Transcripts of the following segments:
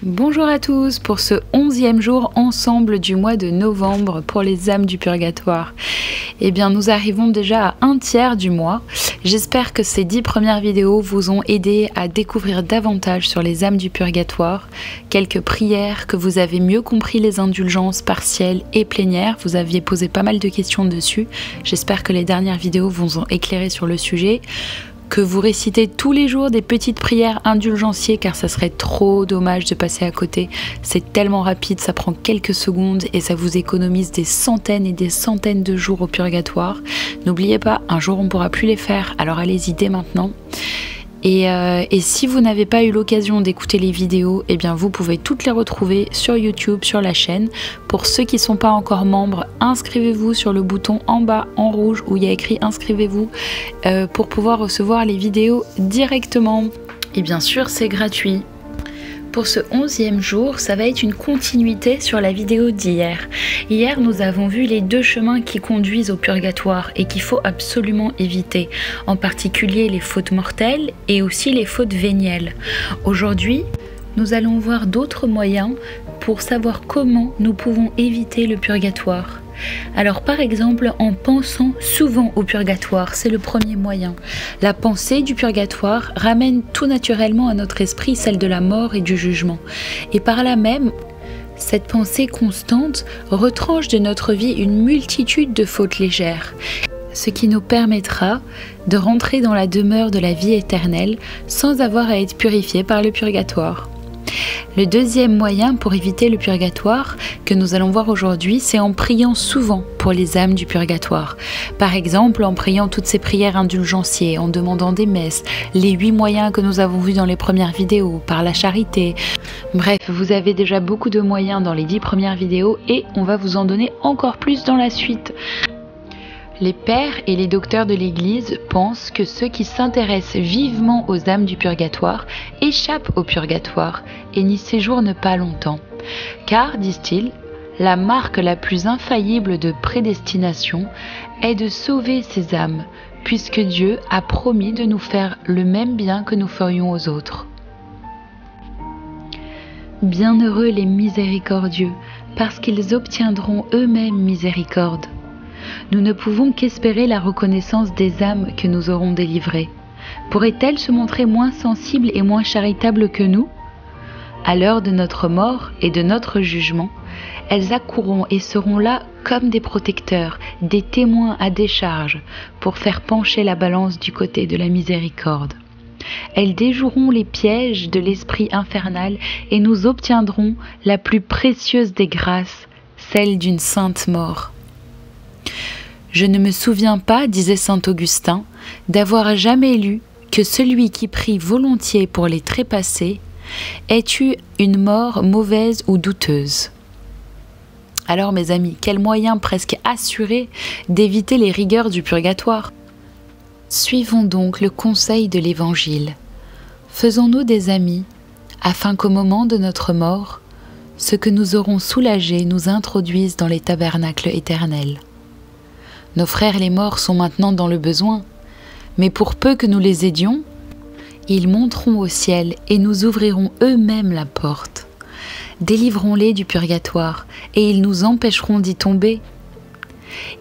Bonjour à tous pour ce 11e jour ensemble du mois de novembre pour les âmes du purgatoire. Eh bien, nous arrivons déjà à un tiers du mois. J'espère que ces 10 premières vidéos vous ont aidé à découvrir davantage sur les âmes du purgatoire, quelques prières, que vous avez mieux compris les indulgences partielles et plénières. Vous aviez posé pas mal de questions dessus. J'espère que les dernières vidéos vous ont éclairé sur le sujet. Que vous récitez tous les jours des petites prières indulgenciées, car ça serait trop dommage de passer à côté. C'est tellement rapide, ça prend quelques secondes et ça vous économise des centaines et des centaines de jours au purgatoire. N'oubliez pas, un jour on ne pourra plus les faire, alors allez-y dès maintenant. Et si vous n'avez pas eu l'occasion d'écouter les vidéos, eh bien vous pouvez toutes les retrouver sur YouTube, sur la chaîne. Pour ceux qui ne sont pas encore membres, inscrivez-vous sur le bouton en bas en rouge où il y a écrit inscrivez-vous pour pouvoir recevoir les vidéos directement. Et bien sûr, c'est gratuit. Pour ce 11e jour, ça va être une continuité sur la vidéo d'hier. Hier, nous avons vu les deux chemins qui conduisent au purgatoire et qu'il faut absolument éviter, en particulier les fautes mortelles et aussi les fautes vénielles. Aujourd'hui, nous allons voir d'autres moyens pour savoir comment nous pouvons éviter le purgatoire. Alors par exemple en pensant souvent au purgatoire, c'est le premier moyen. La pensée du purgatoire ramène tout naturellement à notre esprit celle de la mort et du jugement. Et par là même, cette pensée constante retranche de notre vie une multitude de fautes légères, ce qui nous permettra de rentrer dans la demeure de la vie éternelle sans avoir à être purifié par le purgatoire. Le deuxième moyen pour éviter le purgatoire que nous allons voir aujourd'hui, c'est en priant souvent pour les âmes du purgatoire. Par exemple, en priant toutes ces prières indulgenciées, en demandant des messes, les 8 moyens que nous avons vus dans les premières vidéos, par la charité. Bref, vous avez déjà beaucoup de moyens dans les 10 premières vidéos et on va vous en donner encore plus dans la suite. Les pères et les docteurs de l'Église pensent que ceux qui s'intéressent vivement aux âmes du purgatoire échappent au purgatoire et n'y séjournent pas longtemps. Car, disent-ils, la marque la plus infaillible de prédestination est de sauver ces âmes, puisque Dieu a promis de nous faire le même bien que nous ferions aux autres. Bienheureux les miséricordieux, parce qu'ils obtiendront eux-mêmes miséricorde. Nous ne pouvons qu'espérer la reconnaissance des âmes que nous aurons délivrées. Pourraient-elles se montrer moins sensibles et moins charitables que nous? À l'heure de notre mort et de notre jugement, elles accourront et seront là comme des protecteurs, des témoins à décharge, pour faire pencher la balance du côté de la miséricorde. Elles déjoueront les pièges de l'esprit infernal et nous obtiendrons la plus précieuse des grâces, celle d'une sainte mort. Je ne me souviens pas, disait saint Augustin, d'avoir jamais lu que celui qui prie volontiers pour les trépassés ait eu une mort mauvaise ou douteuse. Alors mes amis, quel moyen presque assuré d'éviter les rigueurs du purgatoire? Suivons donc le conseil de l'Évangile. Faisons-nous des amis, afin qu'au moment de notre mort, ceux que nous aurons soulagés nous introduisent dans les tabernacles éternels. Nos frères les morts sont maintenant dans le besoin, mais pour peu que nous les aidions, ils monteront au ciel et nous ouvriront eux-mêmes la porte. Délivrons-les du purgatoire et ils nous empêcheront d'y tomber.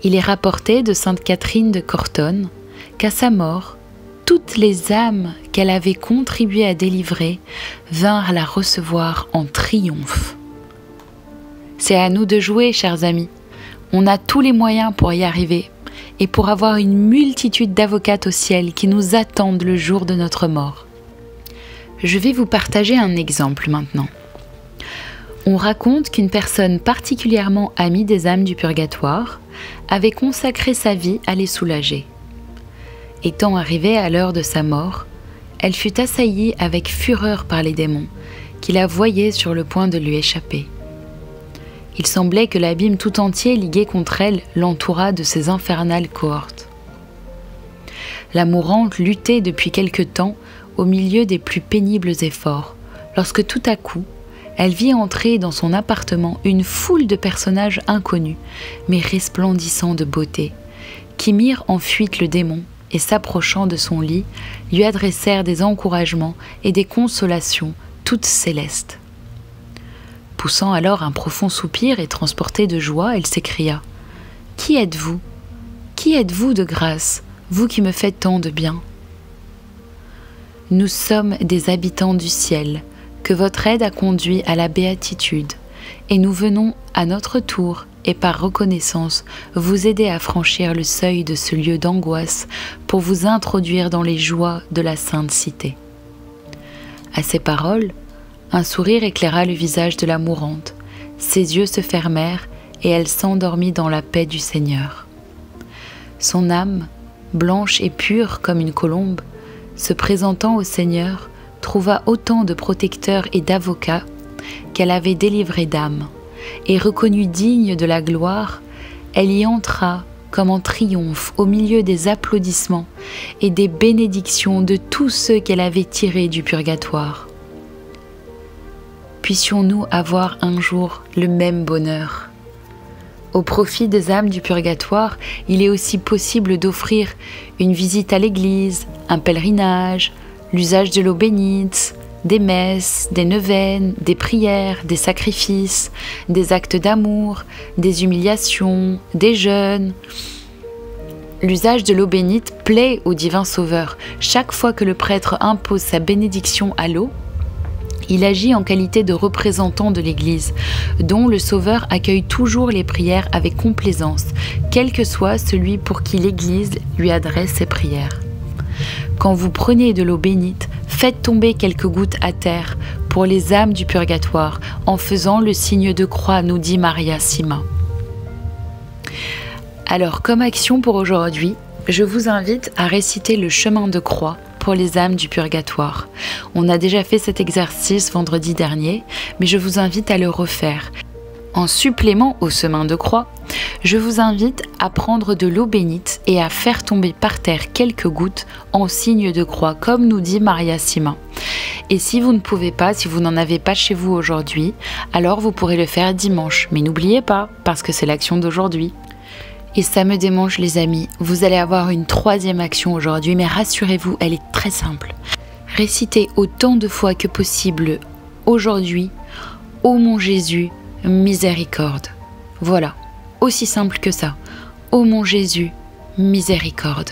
Il est rapporté de sainte Catherine de Cortone qu'à sa mort, toutes les âmes qu'elle avait contribué à délivrer vinrent la recevoir en triomphe. C'est à nous de jouer, chers amis. On a tous les moyens pour y arriver et pour avoir une multitude d'avocates au ciel qui nous attendent le jour de notre mort. Je vais vous partager un exemple maintenant. On raconte qu'une personne particulièrement amie des âmes du purgatoire avait consacré sa vie à les soulager. Étant arrivée à l'heure de sa mort, elle fut assaillie avec fureur par les démons qui la voyaient sur le point de lui échapper. Il semblait que l'abîme tout entier ligué contre elle l'entoura de ses infernales cohortes. La mourante luttait depuis quelque temps au milieu des plus pénibles efforts, lorsque tout à coup, elle vit entrer dans son appartement une foule de personnages inconnus, mais resplendissants de beauté, qui mirent en fuite le démon et s'approchant de son lit, lui adressèrent des encouragements et des consolations toutes célestes. poussant alors un profond soupir et transportée de joie, elle s'écria : « Qui êtes-vous ? Qui êtes-vous de grâce, vous qui me faites tant de bien ? » « Nous sommes des habitants du ciel, que votre aide a conduit à la béatitude, et nous venons à notre tour et par reconnaissance vous aider à franchir le seuil de ce lieu d'angoisse pour vous introduire dans les joies de la sainte cité. » À ces paroles, un sourire éclaira le visage de la mourante, ses yeux se fermèrent et elle s'endormit dans la paix du Seigneur. Son âme, blanche et pure comme une colombe, se présentant au Seigneur, trouva autant de protecteurs et d'avocats qu'elle avait délivré d'âmes, et reconnue digne de la gloire, elle y entra comme en triomphe au milieu des applaudissements et des bénédictions de tous ceux qu'elle avait tirés du purgatoire. Puissions-nous avoir un jour le même bonheur. Au profit des âmes du purgatoire, il est aussi possible d'offrir une visite à l'église, un pèlerinage, l'usage de l'eau bénite, des messes, des neuvaines, des prières, des sacrifices, des actes d'amour, des humiliations, des jeûnes. L'usage de l'eau bénite plaît au divin Sauveur. Chaque fois que le prêtre impose sa bénédiction à l'eau, il agit en qualité de représentant de l'Église, dont le Sauveur accueille toujours les prières avec complaisance, quel que soit celui pour qui l'Église lui adresse ses prières. Quand vous prenez de l'eau bénite, faites tomber quelques gouttes à terre pour les âmes du purgatoire, en faisant le signe de croix, nous dit Maria Sima. Alors, comme action pour aujourd'hui, je vous invite à réciter le chemin de croix pour les âmes du purgatoire. On a déjà fait cet exercice vendredi dernier, mais je vous invite à le refaire. En supplément au chemin de croix, je vous invite à prendre de l'eau bénite et à faire tomber par terre quelques gouttes en signe de croix, comme nous dit Maria Sima. Et si vous ne pouvez pas, si vous n'en avez pas chez vous aujourd'hui, alors vous pourrez le faire dimanche. Mais n'oubliez pas, parce que c'est l'action d'aujourd'hui. Et ça me démange les amis, vous allez avoir une troisième action aujourd'hui, mais rassurez-vous, elle est très simple. Récitez autant de fois que possible aujourd'hui, ô mon Jésus, miséricorde. Voilà, aussi simple que ça. Ô mon Jésus, miséricorde.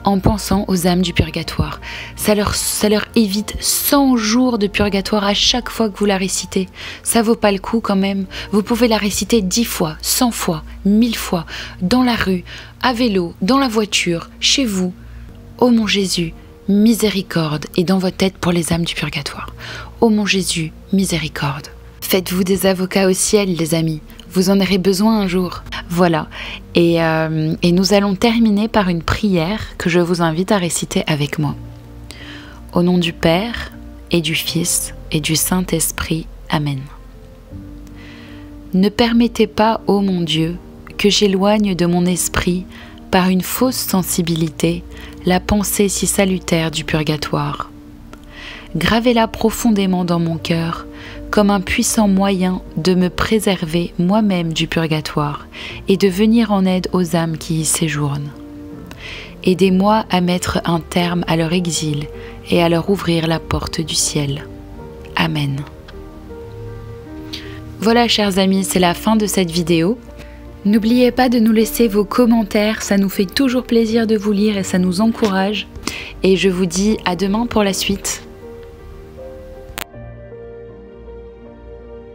En pensant aux âmes du purgatoire. Ça leur évite 100 jours de purgatoire à chaque fois que vous la récitez. Ça vaut pas le coup quand même. Vous pouvez la réciter 10 fois, 100 fois, 1000 fois, dans la rue, à vélo, dans la voiture, chez vous. Ô mon Jésus, miséricorde, et dans votre tête pour les âmes du purgatoire. Ô mon Jésus, miséricorde. Faites-vous des avocats au ciel, les amis. Vous en aurez besoin un jour. Voilà. Et nous allons terminer par une prière que je vous invite à réciter avec moi. Au nom du Père, et du Fils, et du Saint-Esprit. Amen. Ne permettez pas, ô mon Dieu, que j'éloigne de mon esprit, par une fausse sensibilité, la pensée si salutaire du purgatoire. Gravez-la profondément dans mon cœur, comme un puissant moyen de me préserver moi-même du purgatoire et de venir en aide aux âmes qui y séjournent. Aidez-moi à mettre un terme à leur exil et à leur ouvrir la porte du ciel. Amen. Voilà, chers amis, c'est la fin de cette vidéo. N'oubliez pas de nous laisser vos commentaires, ça nous fait toujours plaisir de vous lire et ça nous encourage. Et je vous dis à demain pour la suite.